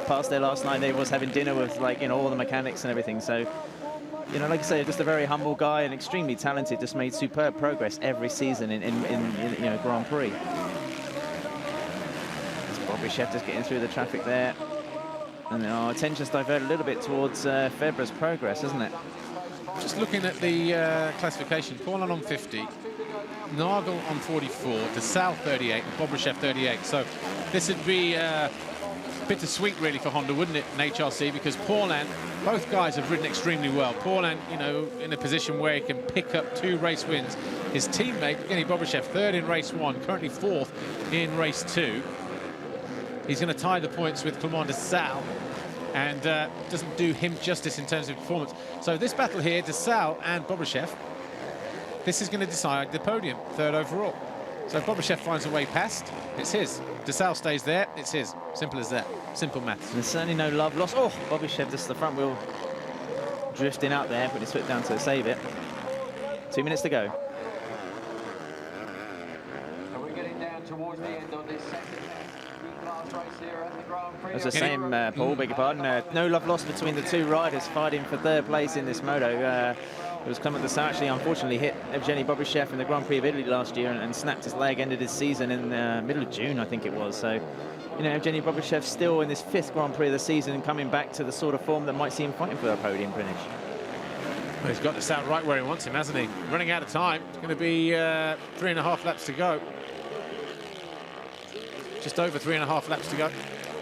passed there last night. They was having dinner with, like, you know, all the mechanics and everything. So, you know, like I say, just a very humble guy and extremely talented. Just made superb progress every season in you know, Grand Prix. Bobby-Chef just getting through the traffic there. And our attention's diverted a little bit towards Febvre's progress, isn't it? Just looking at the classification, Paulin on 50, Nagel on 44, DeSalle 38, and Bobby-Chef 38. So this would be bittersweet, really, for Honda, wouldn't it, in HRC? Because Paulin, both guys have ridden extremely well. Paulin, you know, in a position where he can pick up 2 race wins. His teammate, Evgeny Bobby-Chef, 3rd in race 1, currently 4th in race 2. He's going to tie the points with Clément DeSalle, and doesn't do him justice in terms of performance. So this battle here, DeSalle and Bobby-Chef, this is going to decide the podium, 3rd overall. So if Bobby-Chef finds a way past, it's his. DeSalle stays there, it's his. Simple as that. Simple maths. There's certainly no love lost. Oh, Bobby-Chef, just the front wheel drifting out there, put his foot down to save it. 2 minutes to go. And we're getting down towards the end of this second class race here at the Grand Prix. As the same, Paul, beg your pardon. No love lost between the 2 riders fighting for 3rd place in this moto. It was Clément DeSalle actually unfortunately hit Evgeny Bobby-Chef in the Grand Prix of Italy last year and snapped his leg, ended his season in the middle of June, I think it was. So, you know, Evgeny Bobby-Chef still in this 5th Grand Prix of the season and coming back to the sort of form that might see him fighting for a podium finish. Well, he's got DeSalle right where he wants him, hasn't he? Running out of time. It's going to be 3.5 laps to go. Just over 3.5 laps to go.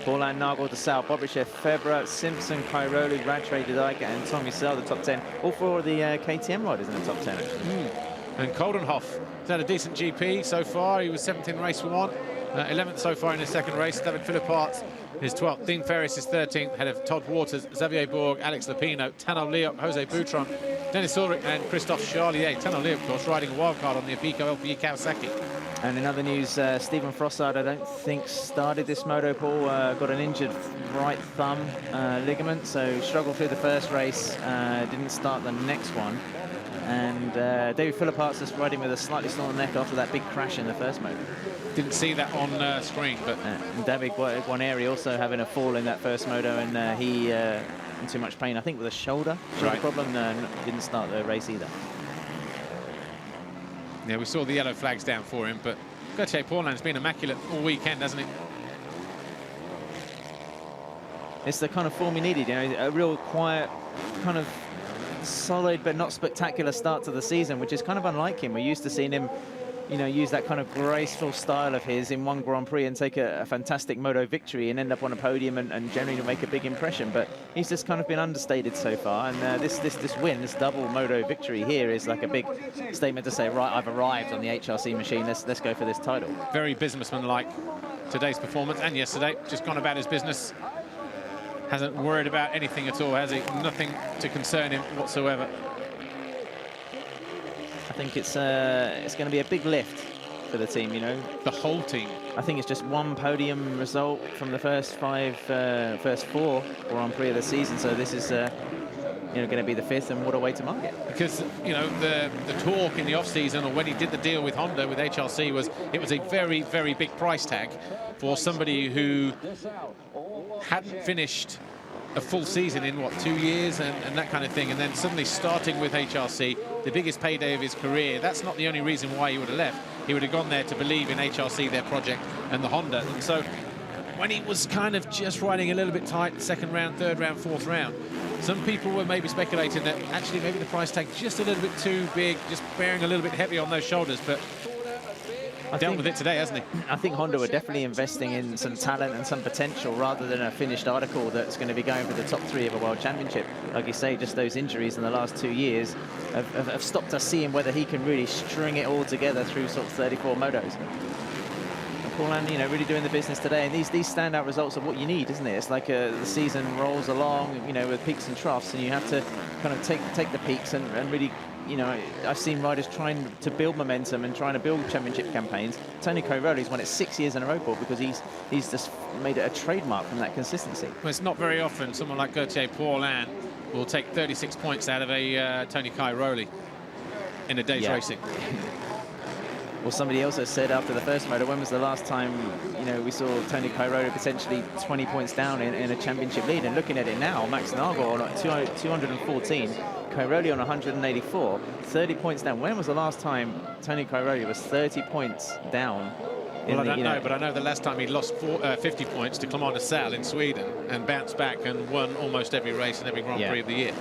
Paulin, Nagel, DeSalle, Bobby-Chef, Febvre, Simpson, Cairoli, Rattray, Didika, and Tommy Sell, the top 10. All 4 of the KTM riders in the top 10, actually. And Koldenhoff has had a decent GP so far. He was 7th in race 1, 11th so far in his 2nd race. David Philipparts is 12th. Dean Ferris is 13th, ahead of Todd Waters, Xavier Bourg, Alex Lapino, Tano Leop, Jose Boutron, Dennis Ulrich, and Christophe Charlier. Tano Leop, of course, riding a wildcard on the Apico LPE Kawasaki. And in other news, Stephen Frossard, I don't think started this moto, Paul. Got an injured right thumb ligament, so struggled through the first race, didn't start the next one. And David Philipparts just riding with a slightly swollen neck after that big crash in the first moto. Didn't see that on screen, but... David Guarneri also having a fall in that first moto, and he in too much pain, I think, with a shoulder problem, didn't start the race either. Yeah, we saw the yellow flags down for him, but Gauthier Paulin's been immaculate all weekend, hasn't he? It's the kind of form he needed, you know, a real quiet, kind of solid but not spectacular start to the season, which is kind of unlike him. We're used to seeing him, you know, use that kind of graceful style of his in one Grand Prix and take a fantastic moto victory and end up on a podium and generally make a big impression. But he's just kind of been understated so far. And this win, this double moto victory here is like a big statement to say, right, I've arrived on the HRC machine. Let's go for this title. Very businessman-like today's performance and yesterday. Just gone about his business. Hasn't worried about anything at all, has he? Nothing to concern him whatsoever. I think it's going to be a big lift for the team, you know. The whole team. I think it's just one podium result from the first 4 Grand Prix of the season. So this is going to be the 5th, and what a way to mark it. Because, the talk in the off-season, or when he did the deal with Honda, with HRC, was it was a very, very big price tag for somebody who hadn't finished a full season in, 2 years and that kind of thing. And then suddenly starting with HRC, the biggest payday of his career, that's not the only reason why he would have left. He would have gone there to believe in HRC, their project, and the Honda. And so when he was kind of just riding a little bit tight, 2nd round, 3rd round, 4th round, some people were maybe speculating that actually maybe the price tag just a little bit too big, just bearing a little bit heavy on those shoulders. But dealt with it today, hasn't he? I think Honda were definitely investing in some talent and some potential rather than a finished article that's going to be going for the top 3 of a World Championship. Like you say, just those injuries in the last 2 years have stopped us seeing whether he can really string it all together through sort of 34 motos. Paulin, really doing the business today, and these standout results are what you need, isn't it? It's like the season rolls along, with peaks and troughs, and you have to kind of take the peaks and really, I've seen riders trying to build momentum and trying to build championship campaigns. Tony Cairoli's won it 6 years in a row, Paul, because he's just made it a trademark from that consistency. Well, it's not very often someone like Gauthier Paulin will take 36 points out of a Tony Cairoli in a day's racing. Well, somebody else has said after the first moto, when was the last time, we saw Tony Cairoli potentially 20 points down in a championship lead? And looking at it now, Max Nagel on 214, Cairoli on 184, 30 points down. When was the last time Tony Cairoli was 30 points down? Well, I don't know, but I know the last time he lost 50 points to Clément de Sales in Sweden and bounced back and won almost every race and every Grand Prix of the year,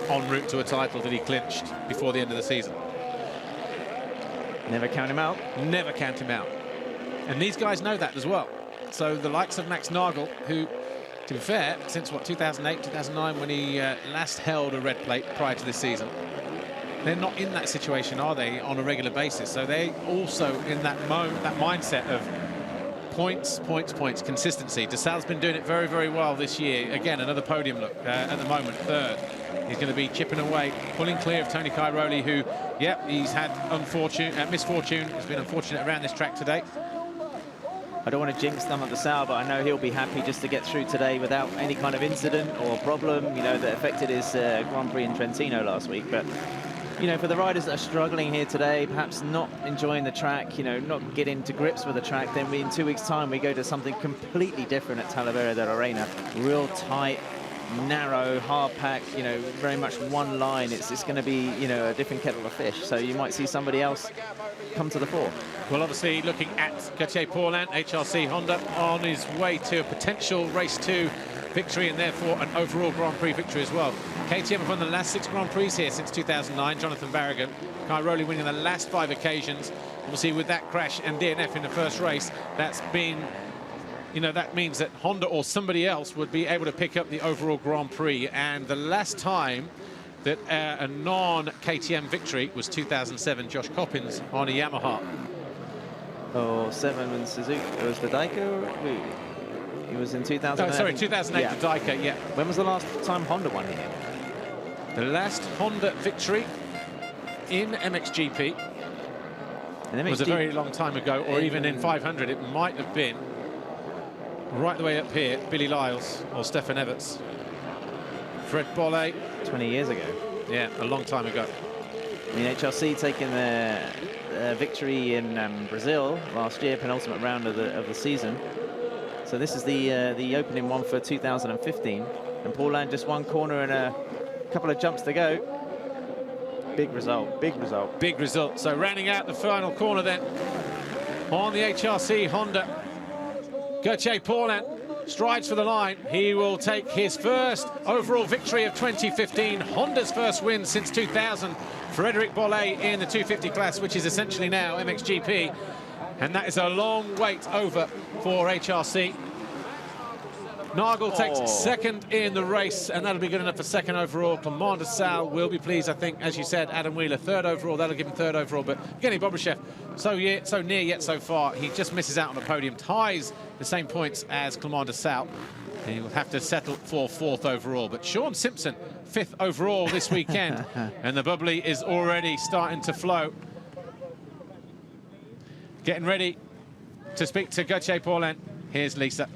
en route to a title that he clinched before the end of the season. Never count him out. Never count him out. And these guys know that as well. So the likes of Max Nagel, who, to be fair, since 2008, 2009, when he last held a red plate prior to this season, they're not in that situation, are they, on a regular basis? So they also in that mindset of points, consistency. De Sales been doing it very, very well this year. Again, another podium look at the moment, 3rd. He's going to be chipping away, pulling clear of Tony Cairoli, who, he's had misfortune. He's been unfortunate around this track today. I don't want to jinx Clément de Sales, but I know he'll be happy just to get through today without any kind of incident or problem, that affected his Grand Prix in Trentino last week. But, for the riders that are struggling here today, perhaps not enjoying the track, not getting to grips with the track, then in 2 weeks' time we go to something completely different at Talavera de la Reina. Real tight, narrow, hard pack, very much one line. It's going to be, a different kettle of fish. So you might see somebody else come to the fore. Well, obviously, looking at Gauthier Paulin, HRC Honda, on his way to a potential Race 2 victory and therefore an overall Grand Prix victory as well. KTM have won the last 6 Grand Prix here since 2009. Jonathan Barragan, Cairoli winning the last 5 occasions. Obviously, with that crash and DNF in the first race, that's been, that means that Honda or somebody else would be able to pick up the overall Grand Prix. And the last time that a non-KTM victory was 2007, Josh Coppins on a Yamaha. Oh, 7 when Suzuki, it was the Daika? He was in 2008. Oh, sorry, 2008, the Daika, yeah. When was the last time Honda won here? The last Honda victory in MXGP was a very long time ago, or even in 500, it might have been right the way up here, Billy Lyles or Stefan Everts. Fred Bolle. 20 years ago. Yeah, a long time ago. I mean, HRC taking the victory in Brazil last year, penultimate round of the season. So this is the opening one for 2015. And Paulin just one corner and a couple of jumps to go. Big result, big result. Big result. So rounding out the final corner then on the HRC Honda, Gauthier Paulin strides for the line. He will take his first overall victory of 2015, Honda's first win since 2000. Frédéric Bolle in the 250 class, which is essentially now MXGP. And that is a long wait over for HRC. Nagel takes 2nd in the race, and that'll be good enough for 2nd overall. Clément de Sales will be pleased, I think, as you said. Adam Wheeler, 3rd overall. That'll give him 3rd overall. But Evgeny Bobryshev, so near yet so far. He just misses out on the podium, ties the same points as Clément de Sales. He will have to settle for 4th overall. But Sean Simpson, 5th overall this weekend. And the bubbly is already starting to flow. Getting ready to speak to Gauthier Paulin. Here's Lisa.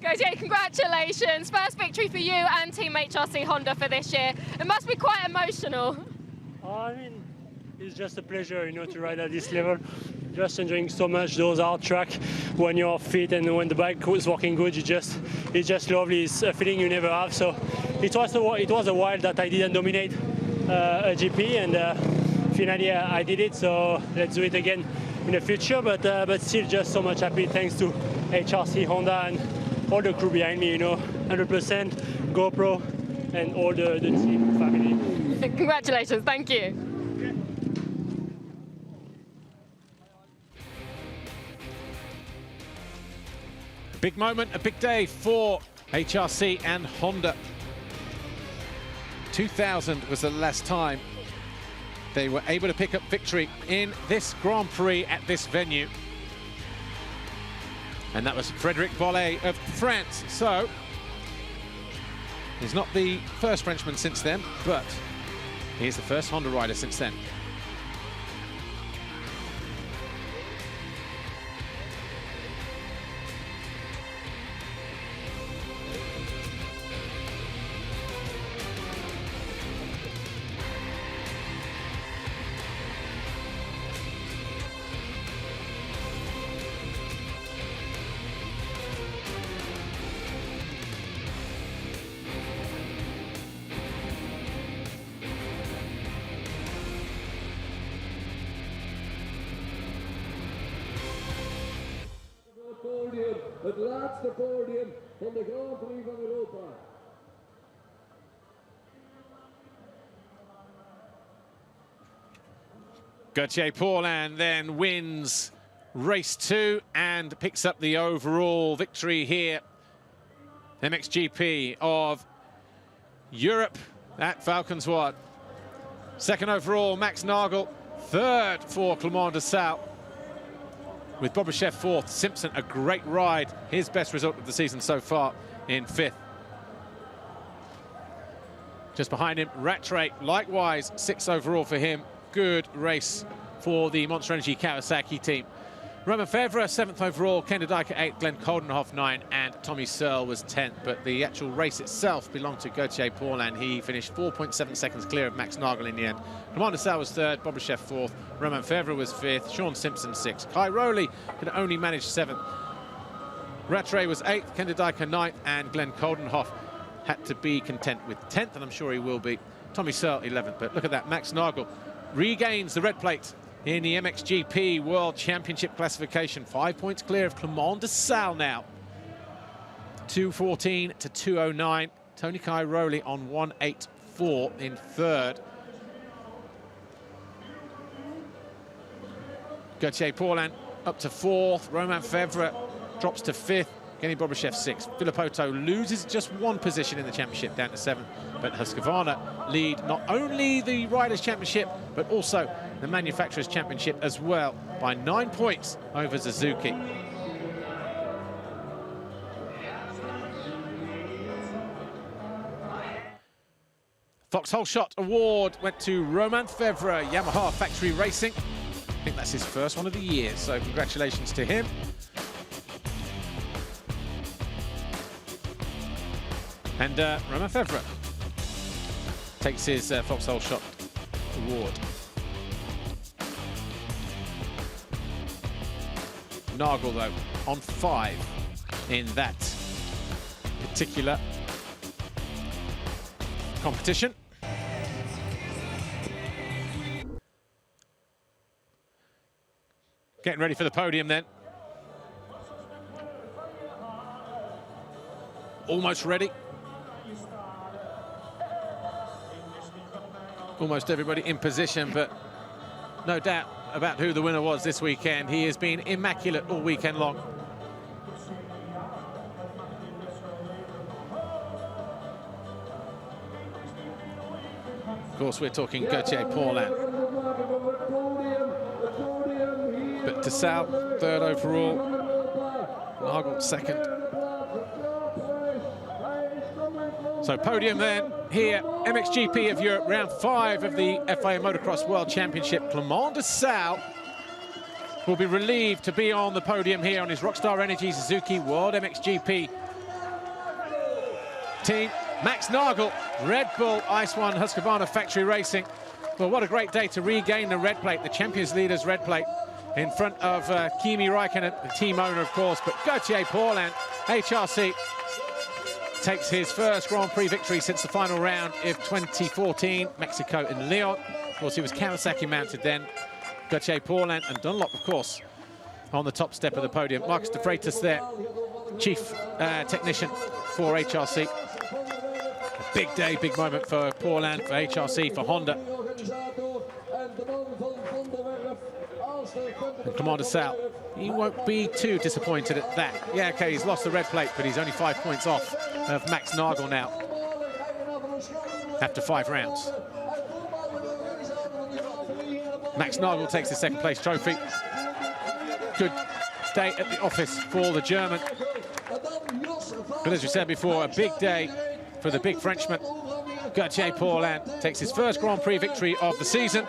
Gauthier, congratulations. First victory for you and Team HRC Honda for this year. It must be quite emotional. I mean, it's just a pleasure, you know, to ride at this level. Just enjoying so much those hard track when you're fit and when the bike is working good. It's just lovely. It's a feeling you never have. So it was a while that I didn't dominate a GP, and finally I did it. So let's do it again in the future. But still, just so much happy. Thanks to HRC Honda and all the crew behind me. You know, 100% GoPro and all the team family. Congratulations. Thank you. Big moment, a big day for HRC and Honda. 2000 was the last time they were able to pick up victory in this Grand Prix at this venue. And that was Frédéric Bollé of France. So, he's not the first Frenchman since then, but he's the first Honda rider since then. Podium, het laatste podium van de Grand Prix van Europa. Gauthier Paulin then wins race 2 and picks up the overall victory here. MXGP of Europe at Valkenswaard. Second overall, Max Nagel. Third for Clément de Sale, with Bobryshev fourth. Simpson, a great ride. His best result of the season so far in 5th. Just behind him, Rattray, likewise, 6th overall for him. Good race for the Monster Energy Kawasaki team. Romain Febvre, 7th overall, Ken de Dijker 8th, Glenn Coldenhoff 9th, and Tommy Searle was 10th. But the actual race itself belonged to Gauthier Paulin. He finished 4.7 seconds clear of Max Nagel in the end. Clément de Sale was 3rd, Bobryshev 4th, Romain Febvre was 5th, Sean Simpson 6th. Kai Rowley could only manage 7th. Rattray was 8th, Ken de Dijker 9th, and Glenn Coldenhoff had to be content with 10th, and I'm sure he will be. Tommy Searle 11th, but look at that, Max Nagel regains the red plate in the MXGP World Championship classification. 5 points clear of Clément de Sale now. 2:14 to 2:09. Tony Kai Rowley on 1:84 in 3rd. Gauthier Paulin up to 4th. Romain Febvre drops to 5th. Kenny Bobryshev 6th. Philippotto loses just 1 position in the championship, down to 7th. But Husqvarna lead not only the Riders' Championship, but also the Manufacturers' Championship as well, by 9 points over Suzuki. Foxhole Shot Award went to Romain Febvre, Yamaha Factory Racing. I think that's his first one of the year, so congratulations to him. And Romain Febvre takes his Foxhole Shot Award. Nagel, though, on 5 in that particular competition. Getting ready for the podium then. Almost ready. Almost everybody in position, but no doubt about who the winner was this weekend. He has been immaculate all weekend long. Of course, we're talking Gauthier Paulin. But de Sale, 3rd overall. Nagel 2nd. So podium then here, MXGP of Europe, round 5 of the FIA Motocross World Championship. Clément de Sale will be relieved to be on the podium here on his Rockstar Energy Suzuki World MXGP team. Max Nagel, Red Bull Ice One Husqvarna Factory Racing. Well, what a great day to regain the red plate, the Champions Leaders red plate, in front of Kimi Räikkönen, the team owner, of course. But Gauthier Paulin, HRC, takes his first Grand Prix victory since the final round of 2014, Mexico in Leon. Of course, he was Kawasaki mounted then. Gauthier Paulin and Dunlop, of course, on the top step of the podium. Marcus de Freitas there, chief technician for HRC. A big day, big moment for Paulin, for HRC, for Honda. And Clément de Sal, he won't be too disappointed at that. Yeah, okay, he's lost the red plate, but he's only 5 points off of Max Nagel now after 5 rounds. Max Nagel takes the second place trophy. Good day at the office for the German. But as we said before, a big day for the big Frenchman. Gauthier Paulin takes his first Grand Prix victory of the season.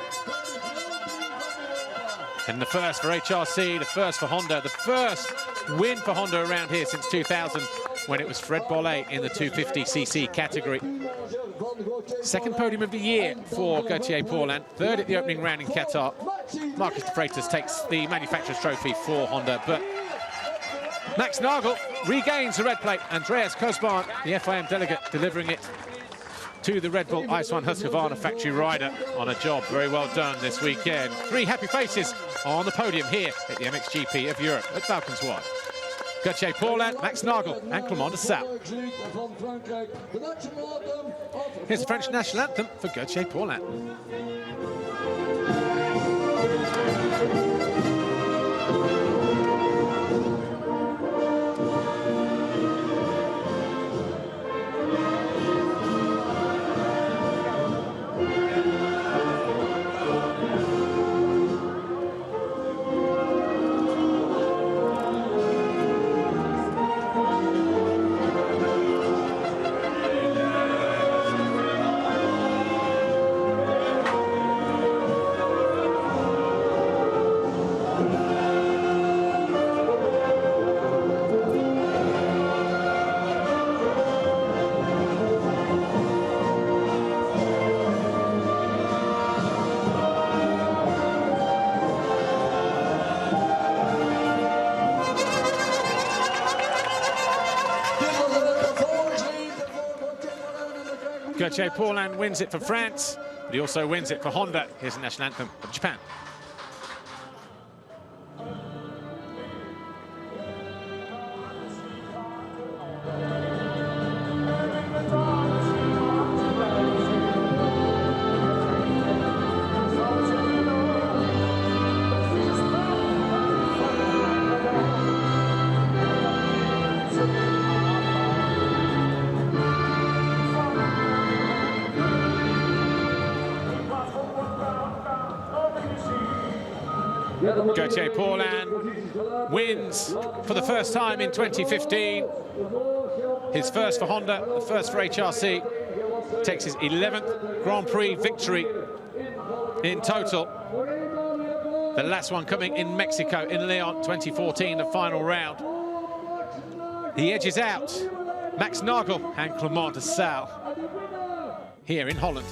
And the first for HRC, the first for Honda, the first win for Honda around here since 2000, when it was Fred Bollet in the 250cc category. Second podium of the year for Gauthier Paulin, third at the opening round in Qatar. Marcus de Freitas takes the manufacturer's trophy for Honda, but Max Nagel regains the red plate. Andreas Kosbarn, the FIM delegate, delivering it to the Red Bull Ice One Husqvarna factory rider on a job very well done this weekend. 3 happy faces on the podium here at the MXGP of Europe at Valkenswaard. Gauthier Paulin, Max Nagel and Clément de Sal. Here's the French national anthem for Gauthier Paulin. Gauthier Paulin wins it for France, but he also wins it for Honda. Here's the national anthem of Japan. Gauthier Paulin wins for the first time in 2015. His first for Honda, the first for HRC. Takes his 11th Grand Prix victory in total. The last one coming in Mexico, in Leon, 2014, the final round. He edges out Max Nagel and Clément de Sal here in Holland.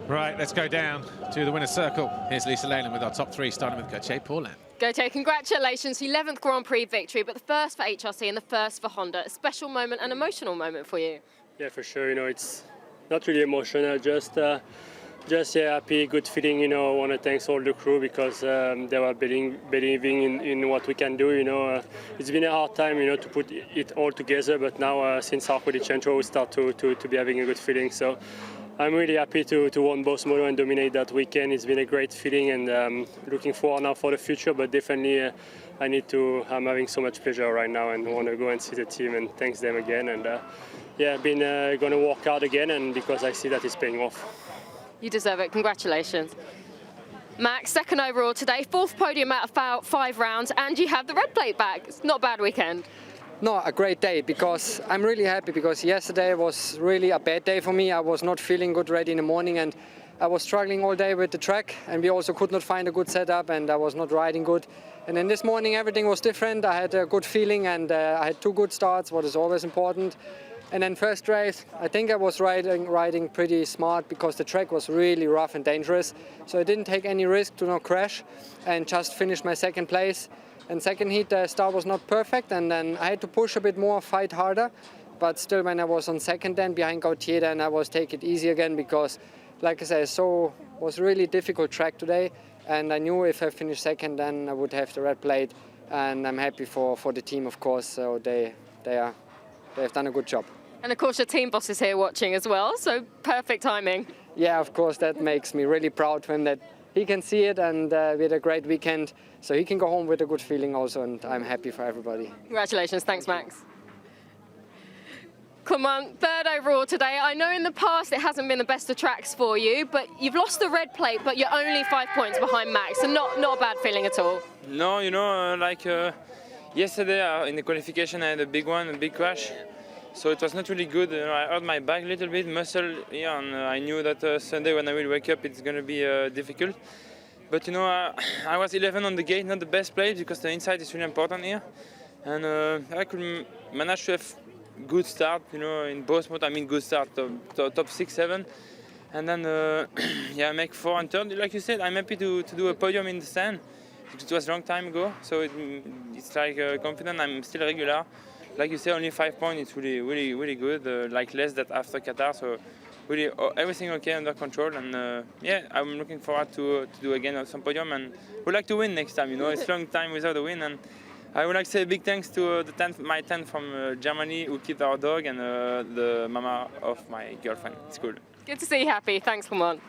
Right, let's go down to the winner's circle. Here's Lisa Leyland with our top three, starting with Gauthier Paulin. Gauthier, congratulations, 11th Grand Prix victory, but the first for HRC and the first for Honda. A special moment, an emotional moment for you. Yeah, for sure. You know, it's not really emotional, just happy, good feeling. You know, I want to thank all the crew because they were believing in what we can do. You know, it's been a hard time, you know, to put it all together, but now since our quality we start to be having a good feeling. So I'm really happy to win both moto and dominate that weekend. It's been a great feeling, and looking forward now for the future. But definitely, I'm having so much pleasure right now, and want to go and see the team and thanks them again. And yeah, I've been going to work hard again, and because I see that it's paying off. You deserve it. Congratulations. Max, second overall today, 4th podium out of about 5 rounds, and you have the red plate back. It's not a bad weekend. No, a great day, because I'm really happy, because yesterday was really a bad day for me. I was not feeling good ready in the morning, and I was struggling all day with the track, and we also could not find a good setup, and I was not riding good. And then this morning everything was different. I had a good feeling, and I had 2 good starts, what is always important. And then first race, I think I was riding pretty smart, because the track was really rough and dangerous. So I didn't take any risk to not crash, and just finished my second place. And second heat, the start was not perfect, and then I had to push a bit more, fight harder. But still, when I was on second then behind Gauthier, then I was take it easy again, because, like I said, was really difficult track today. And I knew if I finished second, then I would have the red plate. And I'm happy for the team, of course. So they have done a good job. And of course, your team boss is here watching as well, so perfect timing. Yeah, of course, that makes me really proud when that he can see it, and we had a great weekend, so he can go home with a good feeling also, and I'm happy for everybody. Congratulations. Thanks, Max. Clement, 3rd overall today. I know in the past it hasn't been the best of tracks for you, but you've lost the red plate, but you're only 5 points behind Max, so not a bad feeling at all. No, you know, yesterday in the qualification I had a big crash. So it was not really good. You know, I hurt my back a little bit, muscle here, and I knew that Sunday when I will wake up it's going to be difficult. But you know, I was 11 on the gate, not the best place, because the inside is really important here. And I could manage to have good start, you know, in both modes. I mean good start, top 6, 7. And then, yeah, make 4 and 3rd. Like you said, I'm happy to do a podium in the stand. It was a long time ago, so it's like confident. I'm still regular. Like you say, only 5 points. It's really good. Like less than after Qatar, so really everything okay, under control. And yeah, I'm looking forward to do again some podium, and would like to win next time. You know, it's a long time without a win, and I would like to say a big thanks to my 10 from Germany who keep our dog, and the mama of my girlfriend. It's cool. Good to see you happy. Thanks, Clement.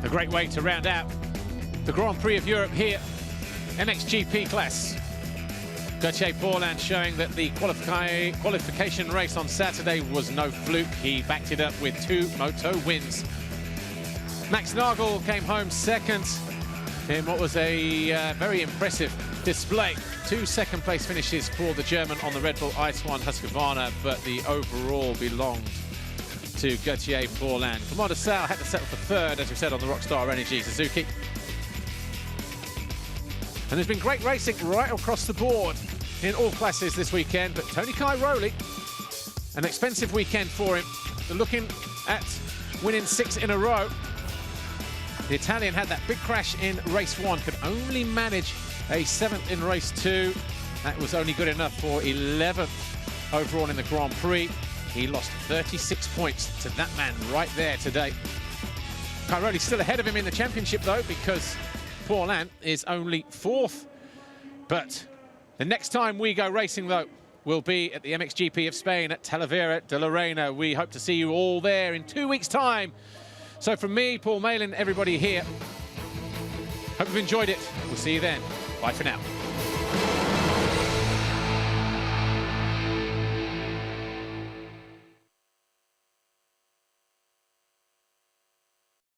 A great way to round out the Grand Prix of Europe here, MXGP class. Gauthier Paulin showing that the qualification race on Saturday was no fluke. He backed it up with 2 moto wins. Max Nagel came home second in what was a very impressive display. 2 second-place finishes for the German on the Red Bull Ice 1 Husqvarna, but the overall belonged to Gauthier Paulin. Clement de Sale had to settle for 3rd, as we said, on the Rockstar Energy Suzuki. And there's been great racing right across the board in all classes this weekend, but Tony Cairoli, an expensive weekend for him, looking at winning 6 in a row. The Italian had that big crash in race 1, could only manage a 7th in race 2. That was only good enough for 11th overall in the Grand Prix. He lost 36 points to that man right there today. Cairoli's still ahead of him in the championship though, because Paulin is only 4th. But the next time we go racing though will be at the MXGP of Spain at Talavera de la Reina. We hope to see you all there in 2 weeks' time. So from me, Paul Malin, everybody here, hope you've enjoyed it. We'll see you then. Bye for now.